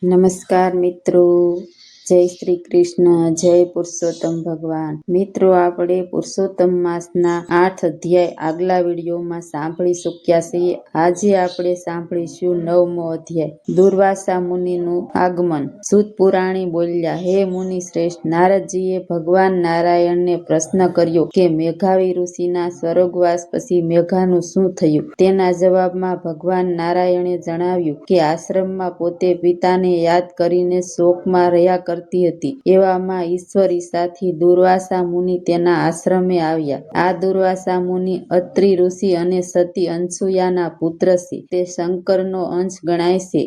નમસ્કાર મિત્રો, જય શ્રી કૃષ્ણ, જય પુરુષોત્તમ ભગવાન. મિત્રો, આપણે પુરુષોત્તમ માસના 8 અધ્યાય આગલા વિડીયોમાં સાંભળી ચૂક્યા છીએ. આજે આપણે સાંભળીશું 9મો અધ્યાય, દુર્વાસા મુનિનું આગમન. સૂત પુરાણી બોલ્યા, હે મુનિ શ્રેષ્ઠ, નારદજીએ ભગવાન નારાયણને પ્રશ્ન કર્યો કે મેઘાવી ઋષિના સ્વર્ગવાસ પછી મેઘાનું શું થયું? તેના જવાબમાં ભગવાન નારાયણે જણાવ્યું કે આશ્રમમાં પોતે પિતાને યાદ કરીને શોકમાં રહ્યા કરતી હતી. એવામાં ઈશ્વર ઈચ્છાથી દુર્વાસા મુનિ તેના આશ્રમે આવ્યા. આ દુર્વાસા મુનિ અત્રિ ઋષિ અને સતી અનસુયાના પુત્ર છે. તે શંકરનો અંશ ગણાય છે.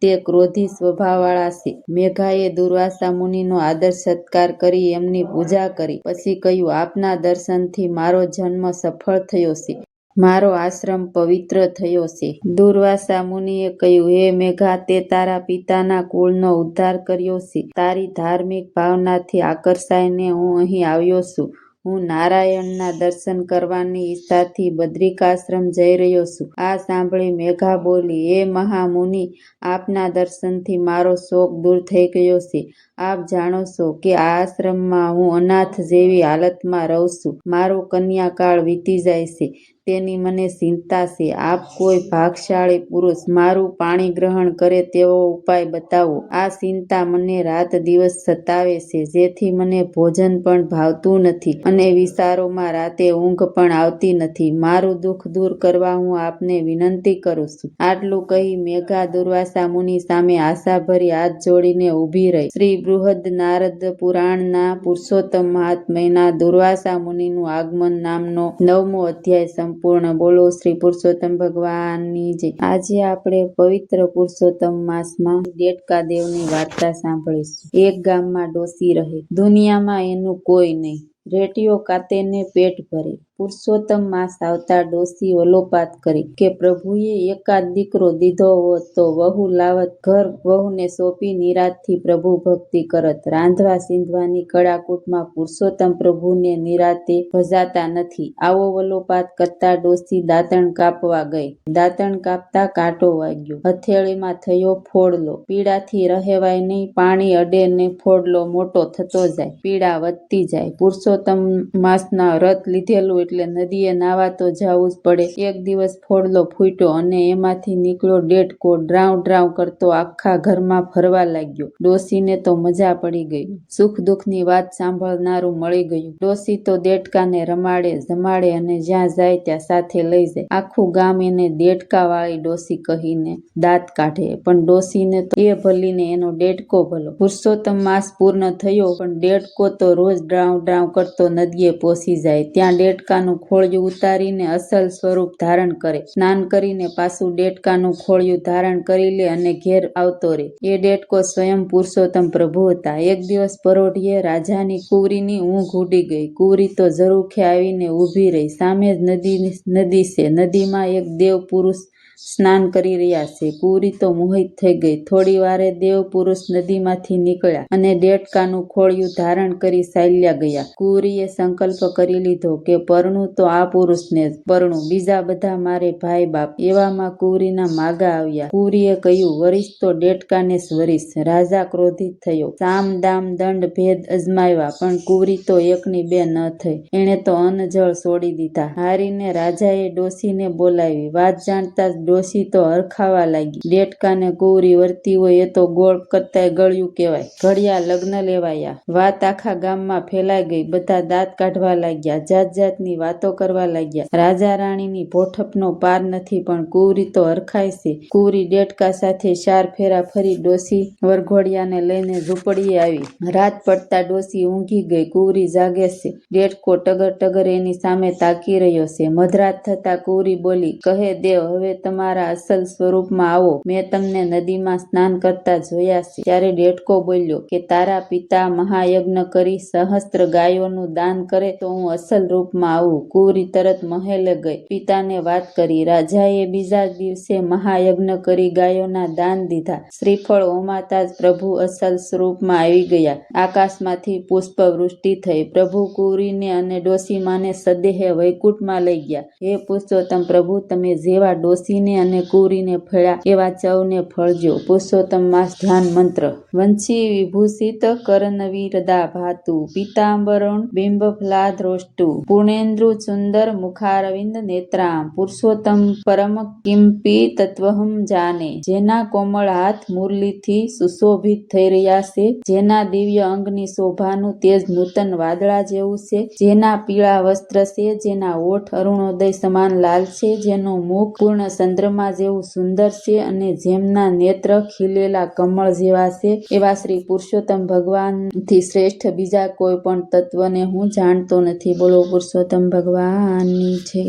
તે ક્રોધી સ્વભાવવાળા છે. મેઘાએ દુર્વાસા મુનિનો આદર સત્કાર કરી એમની પૂજા કરી. પછી કહ્યું, આપના દર્શનથી મારો જન્મ સફળ થયો છે. મારો આશ્રમ પવિત્ર થયો છે. દુર્વાસા મુનિએ કહ્યું, હે મેઘા, તે તારા પિતાના કુળનો ઉદ્ધાર કર્યો છે. તારી ધાર્મિક ભાવનાથી આકર્ષાઈને હું અહીં આવ્યો છું. હું નારાયણના દર્શન કરવાની ઈચ્છાથી બદ્રિકાશ્રમ જઈ રહ્યો છું. આ સાંભળી મેઘા બોલી, હે મહામુનિ, આપના દર્શનથી મારો શોક દૂર થઈ ગયો છે. આપ જાણો છો કે આ આશ્રમમાં હું અનાથ જેવી હાલતમાં રહું છું. મારો કન્યાકાળ વીતી જાય છે, તેની મને ચિંતા છે. આપ કોઈ ભાગશાળી પુરુષ મારું પાણી ગ્રહણ કરે તેવો ઉપાય બતાવો. આ ચિંતા મને રાત દિવસ સતાવે છે, જેથી મને ભોજન પણ ભાવતું નથી અને વિચારોમાં રાતે ઊંઘ પણ આવતી નથી. મારું દુઃખ દૂર કરવા હું આપને વિનંતી કરું છું. આટલું કહી મેઘા દુર્વાસા મુનિ સામે આશાભરી હાથ જોડીને ઊભી રહી. શ્રી બૃહદ નારદ પુરાણના પુરુષોત્તમ મહાત્મ્યના દુર્વાસા મુનિનું આગમન નામનો 9મો અધ્યાય સંપૂર્ણ. બોલો શ્રી પુરુષોત્તમ ભગવાનની જય. આજે આપણે પવિત્ર પુરુષોત્તમ માસમાં દેડકા દેવની વાર્તા સાંભળીશું. એક ગામમાં ડોસી રહે. દુનિયામાં એનું કોઈ નહીં. રેટીઓ કાતેને પેટ ભરે. પુરુષોત્તમ માસ આવતા ડોસી વલોપાત કરી કે પ્રભુએ એકાદ દીકરો દીધો હોત તો વહુ લાવત, ઘર વહુને સોંપી નિરાંતથી પ્રભુ ભક્તિ કરત. રાંધવા સીંધવાની કડાકૂટમાં પુરુષોત્તમ પ્રભુને નિરાંતે ભજાતા નથી. આવો વલોપાત કરતા ડોસી દાંતણ કાપવા ગઈ. દાંતણ કાપતા કાંટો વાગ્યો. હથેળીમાં થયો ફોડલો. પીડાથી રહેવાય નહીં. પાણી અડે ને ફોડલો મોટો થતો જાય, પીડા વધતી જાય. પુરુષોત્તમ માસના વ્રત લીધેલું એટલે નદીએ નાવા તો જવું જ પડે. એક દિવસ ફોડલો ફૂટ્યો અને એમાંથી નીકળ્યો દેડકો. ડ્રાઉ ડ્રાઉ કરતો આખા ઘરમાં ફરવા લાગ્યો. ડોસીને તો મજા પડી ગઈ. સુખ દુઃખની વાત સાંભળનારું મળી ગયું. ડોસી તો દેડકાને રમાડે જમાડે અને જ્યાં જાય ત્યાં સાથે લઈ જાય. આખું ગામ એને દેડકા વાળી ડોસી કહીને દાંત કાઢે. પણ ડોસીને તો એ ભલીને એનો દેડકો ભલો. પુરુષોત્તમ માસ પૂર્ણ થયો પણ દેડકો તો રોજ ડ્રાઉ ડ્રાઉ કરતો નદીએ પહોંચી જાય. ત્યાં દેડકાનું ખોળિયું ઉતારીને અસલ સ્વરૂપ ધારણ કરે. સ્નાન કરીને પાછું દેડકાનું ખોળિયું ધારણ કરી લે અને ઘેર આવતો રહે. એ દેડકો સ્વયં પુરુષોત્તમ પ્રભુ હતા. એક દિવસ પરોઢિયે રાજાની કુંવરીની ઊંઘ ઉડી ગઈ. કુંવરી તો ઝરૂખે આવીને ઊભી રહી. સામે જ નદી છે. નદીમાં એક દેવ પુરુષ સ્નાન કરી રહ્યા છે. કુંવરી તો મોહિત થઈ ગઈ. થોડી વારે દેવ પુરુષ નદીમાંથી નીકળ્યા અને દેડકાનું ખોળિયું ધારણ કરી ચાલ્યા ગયા. કુંવરીએ સંકલ્પ કરી લીધો કે પરણું તો આ પુરુષને જ પરણું, બીજા બધા મારે ભાઈ બાપ. એવામાં કુંવરીના માગા આવ્યા. કુંવરીએ કહ્યું, વરીશ તો દેડકાને જ વરીશ. રાજા ક્રોધિત થયો. સામ દામ દંડ ભેદ અજમાવ્યા પણ કુંવરી તો એકની બે ન થઈ. એણે તો અન્ન જળ છોડી દીધા. હારીને રાજાએ ડોસીને બોલાવી. વાત જાણતા જ ડોસી તો હરખાવા લાગી. દેડકાને કુંવરી વરતી હોય એ તો ગોળ કરતાય ગળ્યું કહેવાય. ઘડિયા લગ્ન લેવાયા. વાત આખા ગામમાં ફેલાઈ ગઈ. બધા દાંત કાઢવા લાગ્યા. જાત જાતની વાતો કરવા લાગ્યા. રાજા રાણીની ભોઠપનો પાર નથી પણ કુંવરી તો હરખાય છે. કુંવરી દેડકા સાથે 4 ફેરા ફરી ડોસી વરઘોડિયાને લઈને ઝૂંપડીએ આવી. રાત પડતા ડોસી ઊંઘી ગઈ. કુંવરી જાગે છે. દેડકો ટગર ટગર એની સામે તાકી રહ્યો છે. મધરાત થતા કુંવરી બોલી, કહે દેવ, હવે તમારા અસલ સ્વરૂપમાં આવો. મેં તમને નદીમાં સ્નાન કરતા જોયા છે. ત્યારે દેડકો બોલ્યો કે તારા પિતા મહાયજ્ઞ કરી સહસ્ત્ર ગાયોનું દાન કરે તો હું અસલ રૂપમાં આવું. કુંવરી તરત મહેલે ગઈ. પિતાને વાત કરી. રાજાએ બીજા દિવસે મહાયજ્ઞ કરી ગાયોના દાન દીધા. શ્રીફળ હોમાતા જ પ્રભુ અસલ સ્વરૂપમાં આવી ગયા. આકાશમાંથી પુષ્પ વૃષ્ટિ થઈ. પ્રભુ કુંવરીને અને ડોસીમાને સદેહે વૈકુંઠમાં લઈ ગયા. હે પુરુષોત્તમ પ્રભુ, તમે જેવા ડોસીને હસીને અને કુરીને ફળ્યા એવા ચૌને ફળજો. પુરુષોત્તમ માસ ધ્યાન મંત્ર. વંશી વિભૂષિત કરનવીરદા ભાતુ પીતાંબરોણ બિંબફલાદ્રોષ્ટુ પૂર્ણેન્દ્રુ સુંદર મુખારવિંદ નેત્રામ પુરુષોત્તમ પરમ કિમપી તત્વહમ જાને. જેના કોમળ હાથ મુરલીથી સુશોભિત થઈ રહ્યા છે, જેના દિવ્ય અંગની શોભાનું તેજ નૂતન વાદળા જેવું છે, જેના પીળા વસ્ત્ર છે, જેના ઓઠ અરુણોદય સમાન લાલ છે, જેનું મુખ પૂર્ણ ચંદ્રમા જેવું સુંદર છે અને જેમના નેત્ર ખીલેલા કમળ જેવા છે, એવા શ્રી પુરુષોત્તમ ભગવાનથી શ્રેષ્ઠ બીજા કોઈ પણ તત્વને હું જાણતો નથી. બોલો પુરુષોત્તમ ભગવાનની જય.